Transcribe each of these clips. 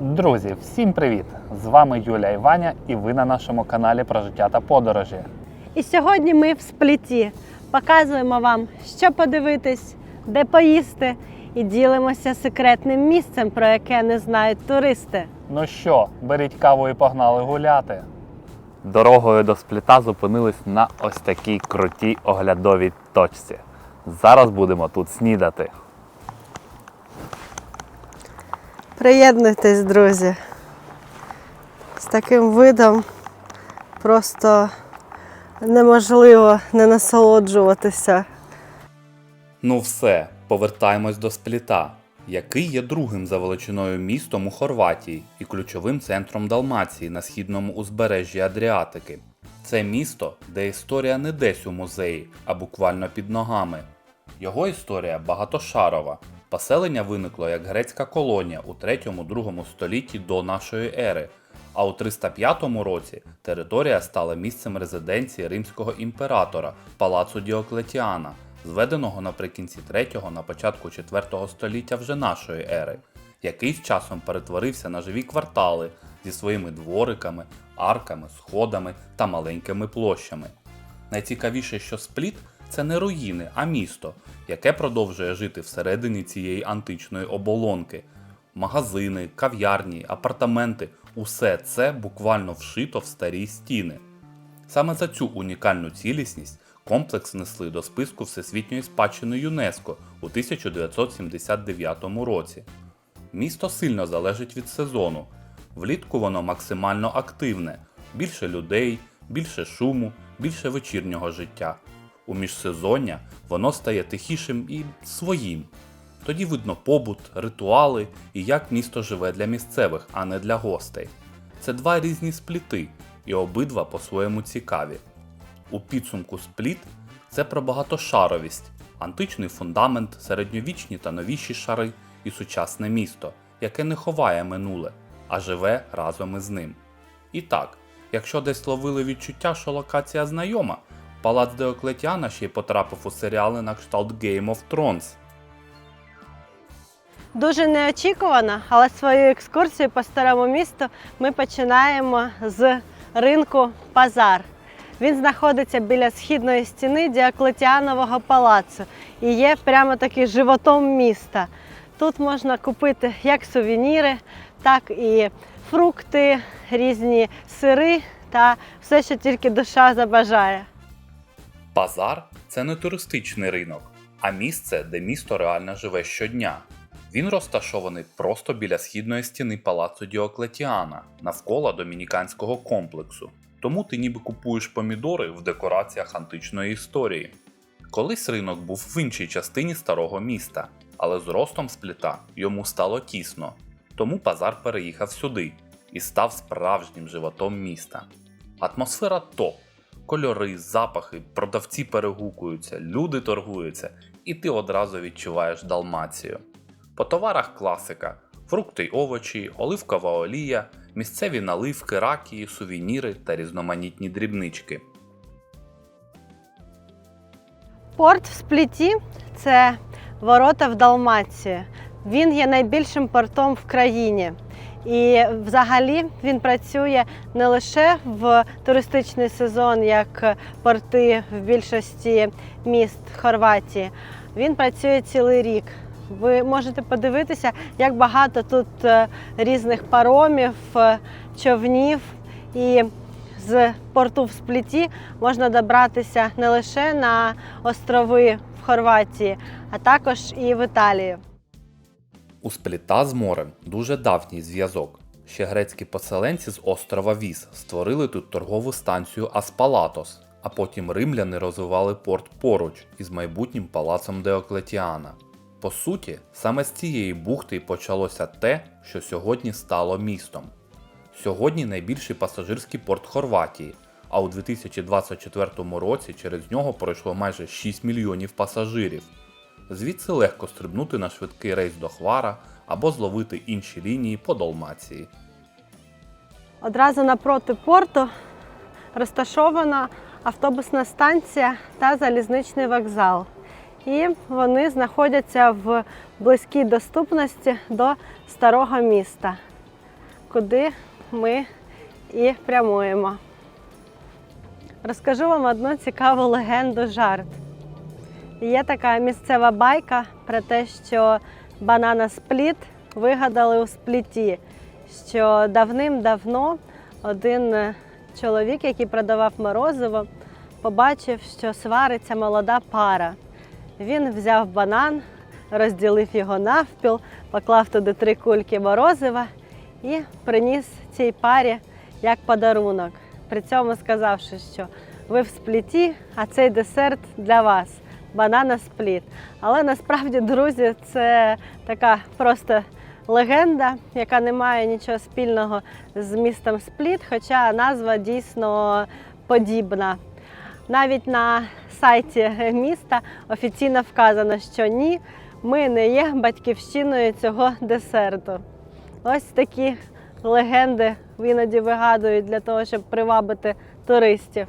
Друзі, всім привіт! З вами Юля і Ваня, і ви на нашому каналі про життя та подорожі. І сьогодні ми в Спліті. Показуємо вам, що подивитись, де поїсти, і ділимося секретним місцем, про яке не знають туристи. Ну що, беріть каву і погнали гуляти. Дорогою до Спліта зупинились на ось такій крутій оглядовій точці. Зараз будемо тут снідати. Приєднуйтесь, друзі. З таким видом просто неможливо не насолоджуватися. Ну все, повертаємось до Спліта, який є другим за величиною містом у Хорватії і ключовим центром Далмації на східному узбережжі Адріатики. Це місто, де історія не десь у музеї, а буквально під ногами. Його історія багатошарова. Поселення виникло як грецька колонія у 3-2 столітті до нашої ери, а у 305 році територія стала місцем резиденції римського імператора Палацу Діоклетіана, зведеного наприкінці 3-го на початку 4-го століття вже нашої ери, який з часом перетворився на живі квартали зі своїми двориками, арками, сходами та маленькими площами. Найцікавіше, що Спліт – це не руїни, а місто, яке продовжує жити всередині цієї античної оболонки. Магазини, кав'ярні, апартаменти – усе це буквально вшито в старі стіни. Саме за цю унікальну цілісність комплекс внесли до списку Всесвітньої спадщини ЮНЕСКО у 1979 році. Місто сильно залежить від сезону. Влітку воно максимально активне. Більше людей, більше шуму, більше вечірнього життя. У міжсезоння воно стає тихішим і своїм. Тоді видно побут, ритуали і як місто живе для місцевих, а не для гостей. Це два різні Спліти, і обидва по-своєму цікаві. У підсумку Спліт – це про багатошаровість, античний фундамент, середньовічні та новіші шари і сучасне місто, яке не ховає минуле, а живе разом із ним. І так, якщо десь ловили відчуття, що локація знайома, Палац Діоклетіана ще й потрапив у серіали на кшталт Game of Thrones. Дуже неочікувано, але свою екскурсію по старому місту ми починаємо з ринку Пазар. Він знаходиться біля східної стіни Діоклетіанового палацу і є прямо таки животом міста. Тут можна купити як сувеніри, так і фрукти, різні сири та все, що тільки душа забажає. Пазар – це не туристичний ринок, а місце, де місто реально живе щодня. Він розташований просто біля східної стіни Палацу Діоклетіана, навколо домініканського комплексу. Тому ти ніби купуєш помідори в декораціях античної історії. Колись ринок був в іншій частині старого міста, але з ростом Спліта йому стало тісно. Тому Пазар переїхав сюди і став справжнім животом міста. Атмосфера топ. Кольори, запахи, продавці перегукуються, люди торгуються, і ти одразу відчуваєш Далмацію. По товарах класика – фрукти й овочі, оливкова олія, місцеві наливки, ракії, сувеніри та різноманітні дрібнички. Порт в Спліті – це ворота в Далмацію. Він є найбільшим портом в країні. І взагалі він працює не лише в туристичний сезон, як порти в більшості міст Хорватії. Він працює цілий рік. Ви можете подивитися, як багато тут різних паромів, човнів. І з порту в Спліті можна добратися не лише на острови в Хорватії, а також і в Італію. У Спліта з морем дуже давній зв'язок. Ще грецькі поселенці з острова Віс створили тут торгову станцію Аспалатос, а потім римляни розвивали порт поруч із майбутнім палацом Діоклетіана. По суті, саме з цієї бухти й почалося те, що сьогодні стало містом. Сьогодні найбільший пасажирський порт Хорватії, а у 2024 році через нього пройшло майже 6 мільйонів пасажирів. Звідси легко стрибнути на швидкий рейс до Хвара або зловити інші лінії по Далмації. Одразу напроти порту розташована автобусна станція та залізничний вокзал. І вони знаходяться в близькій доступності до старого міста. куди ми і прямуємо. Розкажу вам одну цікаву легенду-жарт. Є така місцева байка про те, що банана-спліт вигадали у Спліті, що давним-давно один чоловік, який продавав морозиво, побачив, що свариться молода пара. Він взяв банан, розділив його навпіл, поклав туди 3 кульки морозива і приніс цій парі як подарунок. При цьому сказавши, що ви в Спліті, а цей десерт для вас – банана-спліт. Але насправді, друзі, це така просто легенда, яка не має нічого спільного з містом Спліт, хоча назва дійсно подібна. Навіть на сайті міста офіційно вказано, що ні, ми не є батьківщиною цього десерту. Ось такі легенди іноді вигадують для того, щоб привабити туристів.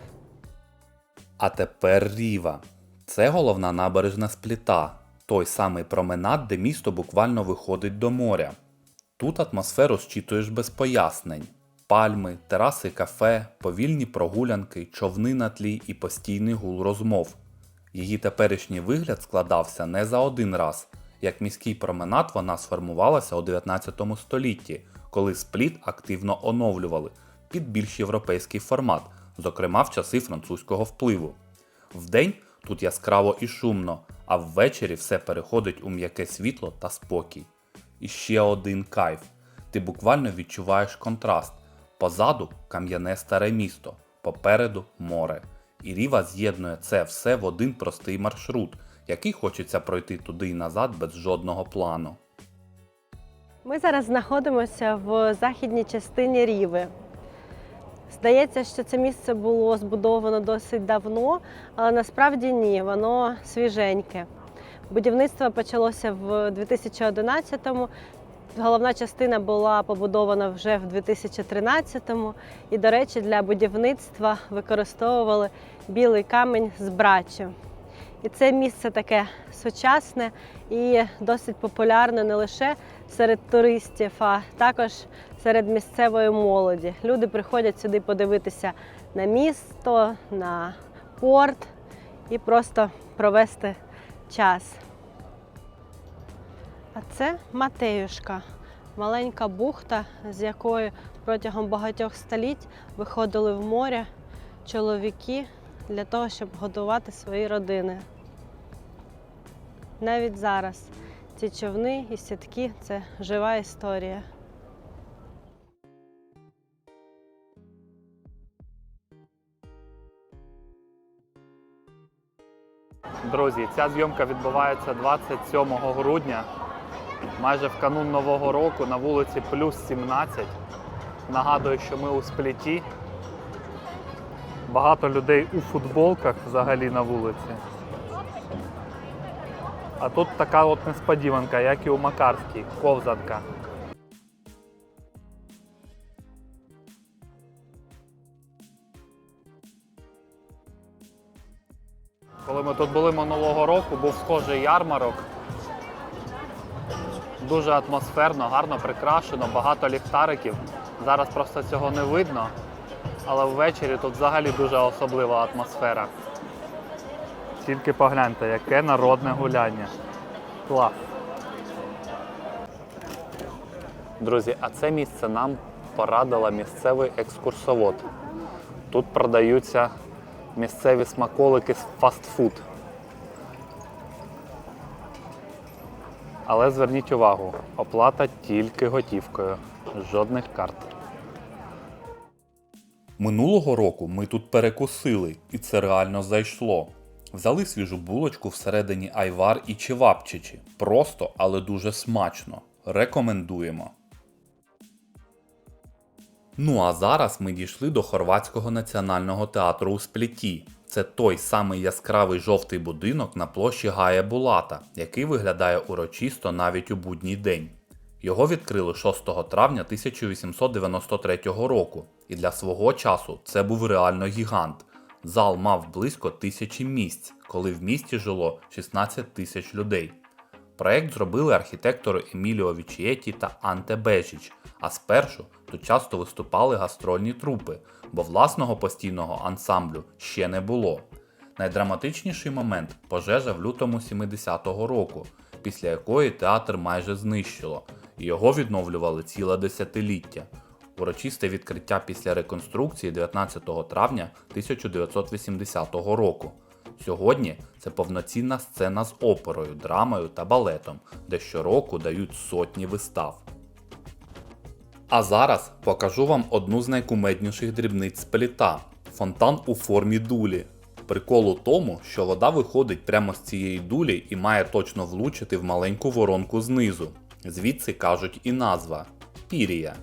А тепер Ріва. Це головна набережна Спліта. Той самий променад, де місто буквально виходить до моря. Тут атмосферу зчитуєш без пояснень. Пальми, тераси кафе, повільні прогулянки, човни на тлі і постійний гул розмов. Її теперішній вигляд складався не за один раз. Як міський променад вона сформувалася у 19 столітті, коли Спліт активно оновлювали під більш європейський формат, зокрема в часи французького впливу. Вдень тут яскраво і шумно, а ввечері все переходить у м'яке світло та спокій. І ще один кайф. Ти буквально відчуваєш контраст. Позаду кам'яне старе місто, попереду море. І Ріва з'єднує це все в один простий маршрут, який хочеться пройти туди і назад без жодного плану. Ми зараз знаходимося в західній частині Ріви. Здається, що це місце було збудовано досить давно, але насправді ні, воно свіженьке. Будівництво почалося в 2011-му, головна частина була побудована вже в 2013-му. І, до речі, для будівництва використовували білий камінь з Браччю. І це місце таке сучасне і досить популярне не лише серед туристів, а також серед місцевої молоді. Люди приходять сюди подивитися на місто, на порт і просто провести час. А це Матеюшка, маленька бухта, з якої протягом багатьох століть виходили в море чоловіки для того, щоб годувати свої родини. Навіть зараз ці човни і сітки – це жива історія. Друзі, ця зйомка відбувається 27 грудня, майже в канун Нового року, на вулиці плюс 17. Нагадую, що ми у Спліті. Багато людей у футболках взагалі на вулиці. А тут така от несподіванка, як і у Макарській, ковзанка. Коли ми тут були минулого року, був схожий ярмарок. Дуже атмосферно, гарно прикрашено, багато ліхтариків. Зараз просто цього не видно, але ввечері тут взагалі дуже особлива атмосфера. Тільки погляньте, яке народне гуляння. Клас! Друзі, а це місце нам порадила місцевий екскурсовод. Тут продаються місцеві смаколики з фастфуд. Але зверніть увагу, оплата тільки готівкою, жодних карт. Минулого року ми тут перекусили, і це реально зайшло. Взяли свіжу булочку всередині айвар і чевапчичі. Просто, але дуже смачно. Рекомендуємо. Ну а зараз ми дійшли до Хорватського національного театру у Спліті. Це той самий яскравий жовтий будинок на площі Гая Булата, який виглядає урочисто навіть у будній день. Його відкрили 6 травня 1893 року, і для свого часу це був реально гігант. Зал мав близько 1000 місць, коли в місті жило 16 тисяч людей. Проєкт зробили архітектори Еміліо Вічієті та Анте Бежіч, а спершу Тут часто виступали гастрольні трупи, бо власного постійного ансамблю ще не було. Найдраматичніший момент – пожежа в лютому 70-го року, після якої театр майже знищило, і його відновлювали ціле десятиліття. Урочисте відкриття після реконструкції 19 травня 1980 року. Сьогодні це повноцінна сцена з оперою, драмою та балетом, де щороку дають сотні вистав. А зараз покажу вам одну з найкумедніших дрібниць Спліта – фонтан у формі дулі. Прикол у тому, що вода виходить прямо з цієї дулі і має точно влучити в маленьку воронку знизу. Звідси кажуть і назва – пірія.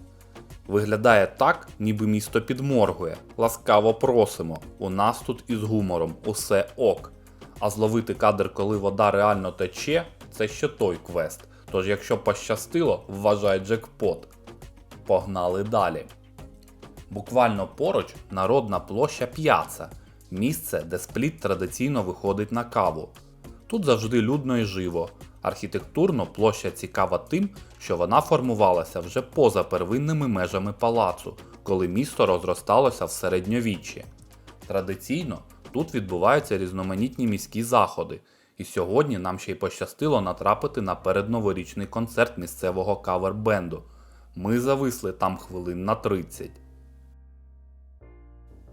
Виглядає так, ніби місто підморгує. Ласкаво просимо, у нас тут із гумором усе ок. А зловити кадр, коли вода реально тече – це ще той квест. Тож якщо пощастило, вважай джекпот. Погнали далі. Буквально поруч народна площа П'яцца – місце, де Спліт традиційно виходить на каву. Тут завжди людно і живо. Архітектурно площа цікава тим, що вона формувалася вже поза первинними межами палацу, коли місто розросталося в середньовіччі. Традиційно тут відбуваються різноманітні міські заходи, і сьогодні нам ще й пощастило натрапити на передноворічний концерт місцевого кавер-бенду. Ми зависли там хвилин на 30.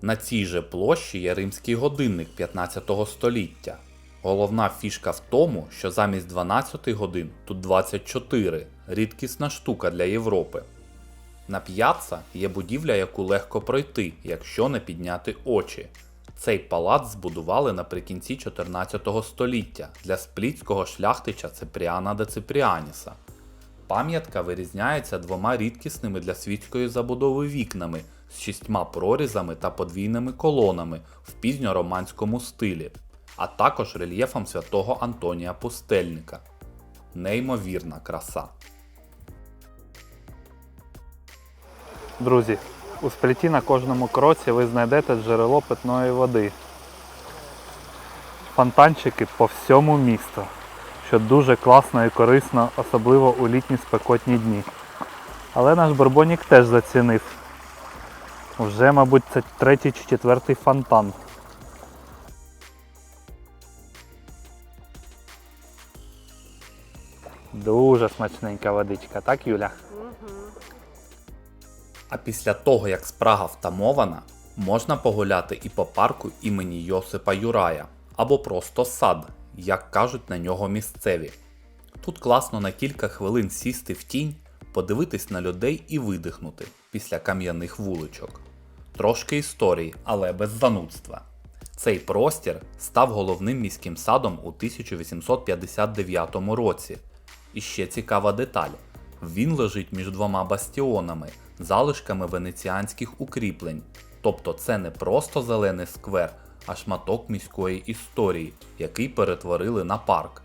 На цій же площі є римський годинник 15 століття. Головна фішка в тому, що замість 12 годин тут 24 – рідкісна штука для Європи. На П'яцца є будівля, яку легко пройти, якщо не підняти очі. Цей палац збудували наприкінці 14 століття для сплітського шляхтича Ципріана де Ципріаніса. Пам'ятка вирізняється двома рідкісними для світської забудови вікнами з 6 прорізами та подвійними колонами в пізньороманському стилі, а також рельєфом святого Антонія Пустельника. Неймовірна краса. Друзі, у Спліті на кожному кроці ви знайдете джерело питної води. Фонтанчики по всьому місту, що дуже класно і корисно, особливо у літні спекотні дні. Але наш Бурбонік теж зацінив. Вже, мабуть, це 3-й чи 4-й фонтан. Дуже смачненька водичка, так, Юля? А після того, як спрага втамована, можна погуляти і по парку імені Йосипа Юрая, або просто сад, як кажуть на нього місцеві. Тут класно на кілька хвилин сісти в тінь, подивитись на людей і видихнути після кам'яних вуличок. Трошки історії, але без занудства. Цей простір став головним міським садом у 1859 році. І ще цікава деталь. Він лежить між двома бастіонами, залишками венеціанських укріплень. Тобто це не просто зелений сквер, а шматок міської історії, який перетворили на парк.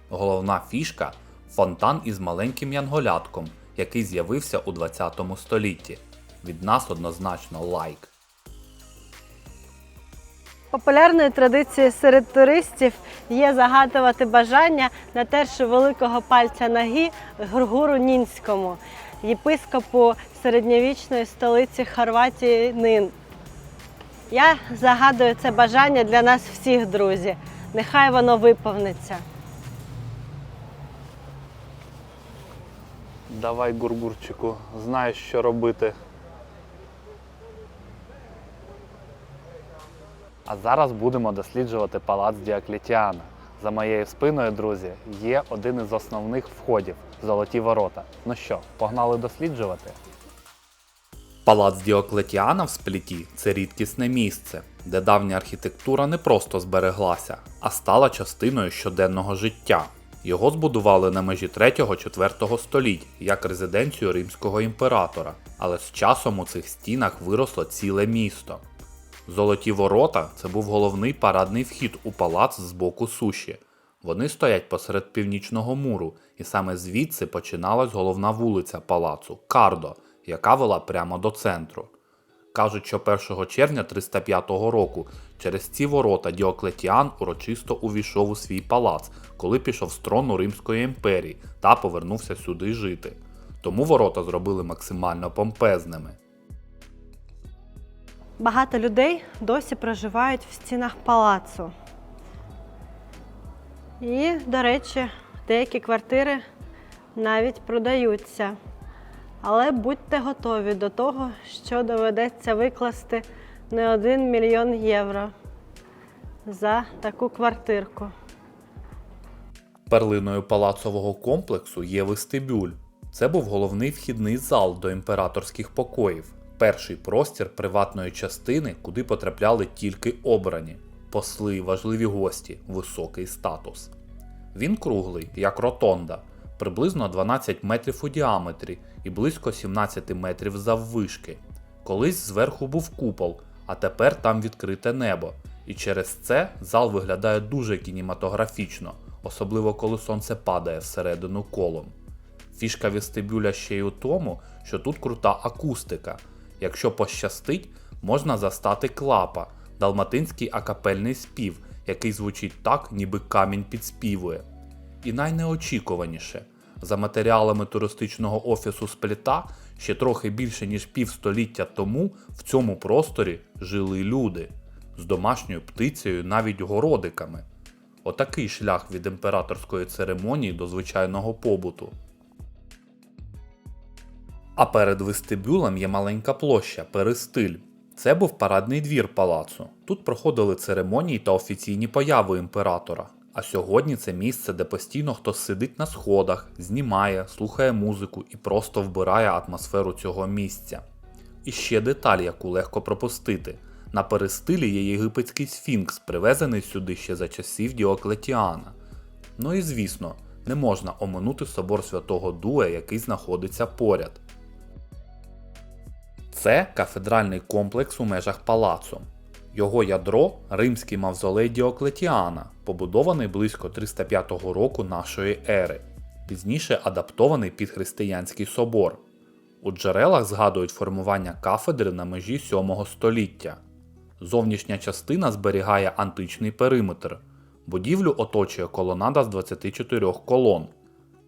Головна фішка – фонтан із маленьким янголятком, який з'явився у 20 столітті. Від нас однозначно лайк. Популярною традицією серед туристів є загадувати бажання, натерши великого пальця ноги Григору Нінському, єпископу середньовічної столиці Хорватії Нин. Я загадую це бажання для нас всіх, друзі. Нехай воно виповниться. Давай, Гургурчику, знаєш, що робити. А зараз будемо досліджувати палац Діоклетіана. За моєю спиною, друзі, є один із основних входів – Золоті ворота. Ну що, погнали досліджувати? Палац Діоклетіана в Спліті – це рідкісне місце, де давня архітектура не просто збереглася, а стала частиною щоденного життя. Його збудували на межі 3-4 століть як резиденцію римського імператора, але з часом у цих стінах виросло ціле місто. Золоті ворота – це був головний парадний вхід у палац з боку суші. Вони стоять посеред північного муру, і саме звідси починалась головна вулиця палацу – Кардо, яка вела прямо до центру. Кажуть, що 1 червня 305 року через ці ворота Діоклетіан урочисто увійшов у свій палац, коли пішов з трону Римської імперії та повернувся сюди жити. тому ворота зробили максимально помпезними. Багато людей досі проживають в стінах палацу. І, до речі, деякі квартири навіть продаються. Але будьте готові до того, що доведеться викласти не 1 мільйон євро за таку квартирку. Перлиною палацового комплексу є вестибюль. Це був головний вхідний зал до імператорських покоїв. Перший простір приватної частини, куди потрапляли тільки обрані – посли, важливі гості, високий статус. Він круглий, як ротонда, приблизно 12 метрів у діаметрі і близько 17 метрів заввишки. Колись зверху був купол, а тепер там відкрите небо. І через це зал виглядає дуже кінематографічно, особливо коли сонце падає всередину колом. Фішка вестибюля ще й у тому, що тут крута акустика. Якщо пощастить, можна застати клапа – далматинський акапельний спів, який звучить так, ніби камінь підспівує. І найнеочікуваніше – за матеріалами туристичного офісу Спліта, ще трохи більше ніж півстоліття тому в цьому просторі жили люди. З домашньою птицею, навіть городиками. Отакий шлях від імператорської церемонії до звичайного побуту. А перед вестибюлем є маленька площа – перистиль. Це був парадний двір палацу. Тут проходили церемонії та офіційні появи імператора. А сьогодні це місце, де постійно хтось сидить на сходах, знімає, слухає музику і просто вбирає атмосферу цього місця. І ще деталь, яку легко пропустити. На перистилі є єгипетський сфінкс, привезений сюди ще за часів Діоклетіана. Ну і звісно, не можна оминути собор Святого Дуа, який знаходиться поряд. Це кафедральний комплекс у межах палацу. Його ядро – римський мавзолей Діоклетіана, побудований близько 305 року нашої ери, пізніше адаптований під християнський собор. У джерелах згадують формування кафедри на межі 7 століття. Зовнішня частина зберігає античний периметр. Будівлю оточує колонада з 24 колон.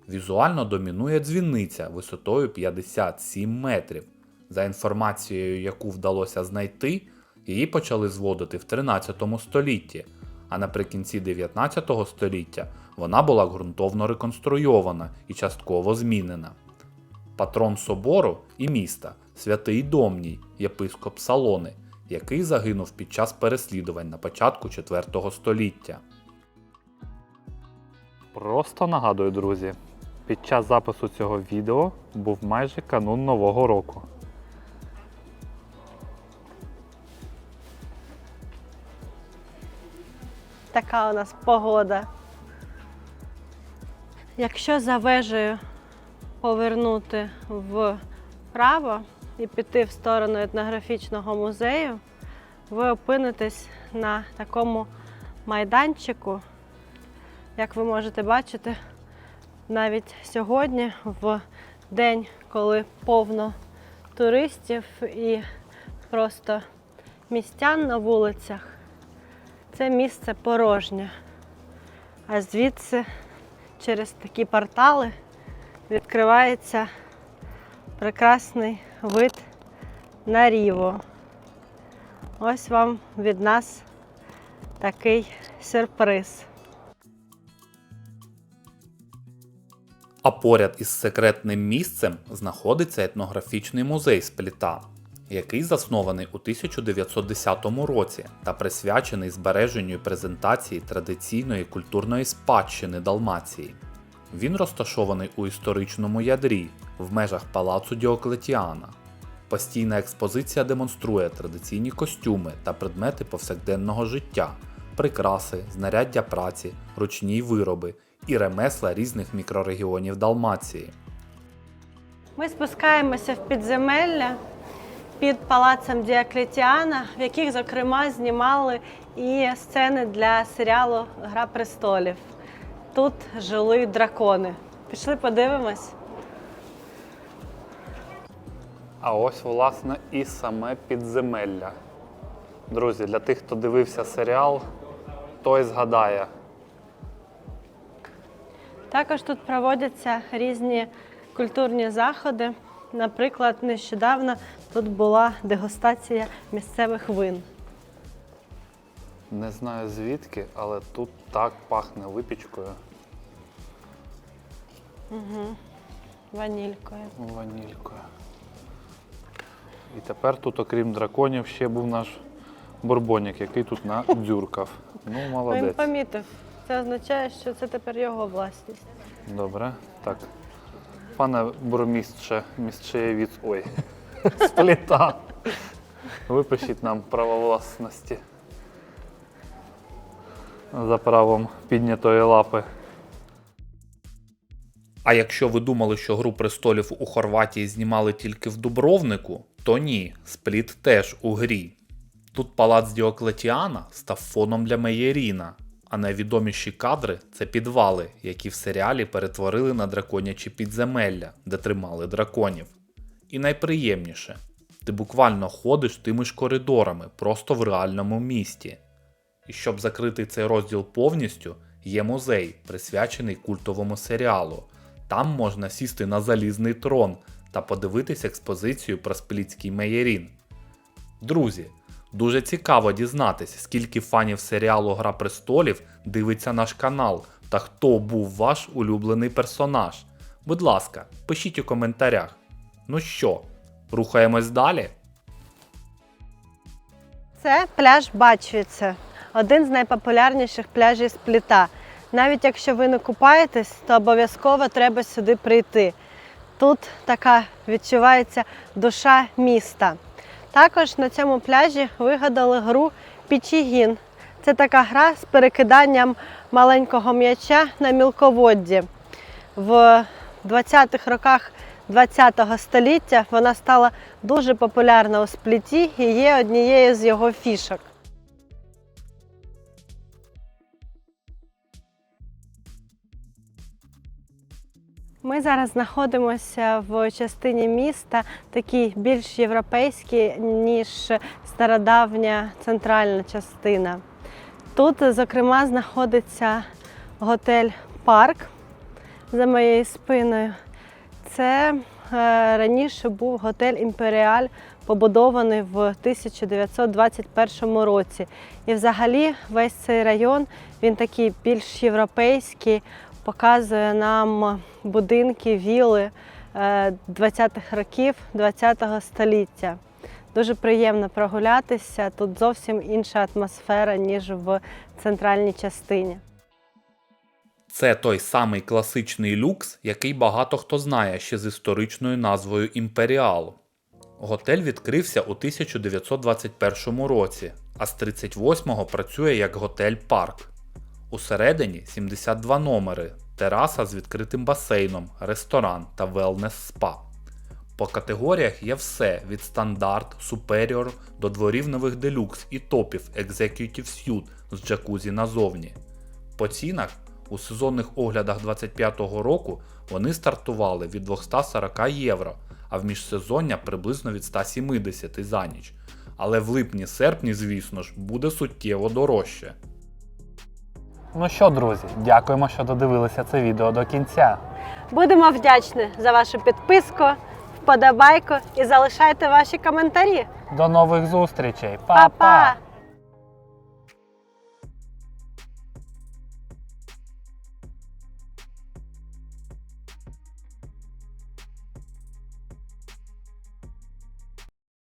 Візуально домінує дзвіниця висотою 57 метрів. За інформацією, яку вдалося знайти, її почали зводити в 13 столітті, а наприкінці 19 століття вона була ґрунтовно реконструйована і частково змінена. Патрон собору і міста – святий Домній, єпископ Салони, який загинув під час переслідувань на початку 4 століття. Просто нагадую, друзі, під час запису цього відео був майже канун Нового року. Така у нас погода. Якщо за вежею повернути вправо і піти в сторону етнографічного музею, ви опинитесь на такому майданчику. Як ви можете бачити, навіть сьогодні, в день, коли повно туристів і просто містян на вулицях, це місце порожнє. А звідси, через такі портали, відкривається прекрасний вид на Ріву. Ось вам від нас такий сюрприз. А поряд із секретним місцем знаходиться етнографічний музей Спліта, який заснований у 1910 році та присвячений збереженню і презентації традиційної культурної спадщини Далмації. Він розташований у історичному ядрі, в межах палацу Діоклетіана. Постійна експозиція демонструє традиційні костюми та предмети повсякденного життя, прикраси, знаряддя праці, ручні вироби і ремесла різних мікрорегіонів Далмації. Ми спускаємося в підземелля під палацем Діоклетіана, в яких, зокрема, знімали і сцени для серіалу «Гра престолів». Тут жили дракони. Пішли подивимось. А ось, власне, і саме підземелля. Друзі, для тих, хто дивився серіал, той згадає. Також тут проводяться різні культурні заходи. Наприклад, нещодавно тут була дегустація місцевих вин. Не знаю звідки, але тут так пахне випічкою. Ванількою. Ванількою. І тепер тут, окрім драконів, ще був наш бурбонік, який тут надзюркав. Ну, Він молодець. помітив. Це означає, що це тепер його власність. Добре. Так. Пане бурмістře, місцеєвіць, ой, Спліта. Випишіть нам право власності. За правом піднятої лапи. А якщо ви думали, що «Гру престолів» у Хорватії знімали тільки в Дубровнику, то ні, Спліт теж у грі. Тут палац Діоклетіана став фоном для Меєріна, а найвідоміші кадри – це підвали, які в серіалі перетворили на драконячі підземелля, де тримали драконів. І найприємніше – ти буквально ходиш тими ж коридорами, просто в реальному місті. І щоб закрити цей розділ повністю, є музей, присвячений культовому серіалу. Там можна сісти на залізний трон та подивитись експозицію про Сплітський Меєрін. Друзі, дуже цікаво дізнатися, скільки фанів серіалу «Гра престолів» дивиться наш канал та хто був ваш улюблений персонаж. Будь ласка, пишіть у коментарях. Ну що, рухаємось далі? Це пляж Бачвіце, один з найпопулярніших пляжів Спліта. Навіть якщо ви не купаєтесь, то обов'язково треба сюди прийти. Тут така відчувається душа міста. Також на цьому пляжі вигадали гру Пічігін. Це така гра з перекиданням маленького м'яча на мілководді. В 20-х роках ХХ століття вона стала дуже популярна у Спліті і є однією з його фішок. Ми зараз знаходимося в частині міста, такій більш європейській, ніж стародавня центральна частина. Тут, зокрема, знаходиться готель «Парк» за моєю спиною. Це раніше був готель «Імперіаль», побудований в 1921 році. І взагалі весь цей район, він такий більш європейський, показує нам будинки, вілли 20-х років ХХ століття. Дуже приємно прогулятися, тут зовсім інша атмосфера, ніж в центральній частині. Це той самий класичний люкс, який багато хто знає ще з історичною назвою «Імперіал». Готель відкрився у 1921 році, а з 1938-го працює як готель «Парк». Усередині 72 номери, тераса з відкритим басейном, ресторан та велнес-спа. По категоріях є все від стандарт, суперіор до дворів нових делюкс і топів Executive Suite з джакузі назовні. По цінах у сезонних оглядах 2025 року вони стартували від 240 євро, а в міжсезоння приблизно від 170 за ніч. Але в липні-серпні, звісно ж, буде суттєво дорожче. Ну що, друзі, дякуємо, що додивилися це відео до кінця. Будемо вдячні за вашу підписку, вподобайку і залишайте ваші коментарі. До нових зустрічей. Па-па!